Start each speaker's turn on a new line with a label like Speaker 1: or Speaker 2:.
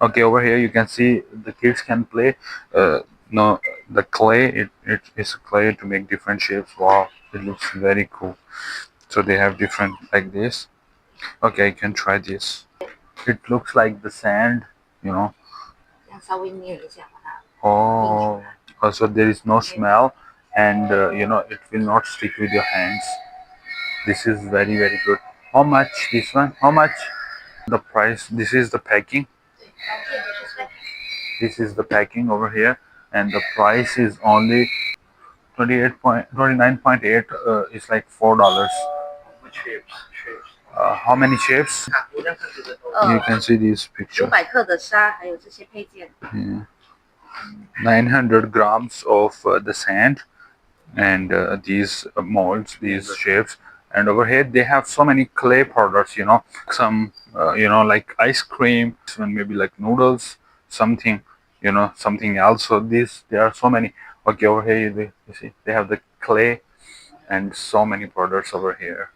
Speaker 1: Okay, over here you can see the kids can play. No, the clay, it is clay to make different shapes. Wow, it looks very cool. So they have different like this. Okay, I can try this. It looks like the sand, you know.
Speaker 2: 这样稍微捏一下，把它定住。
Speaker 1: Oh, also there is no smell, and it will not stick with your hands. This is very very good. How much this one? How much? The price. This is the packing.
Speaker 2: 对，然后这个是在
Speaker 1: This is the packing over here, and the price is only 29.8. It's like $4. How many shapes? You can see this picture.
Speaker 2: 900克的沙，还有这些配件。
Speaker 1: Yeah. 900 grams of the sand and these molds, these shapes. And over here they have so many clay products, some, like ice cream, and maybe like noodles, something, something else. So there are so many. Okay, over here you see they have the clay and so many products over here.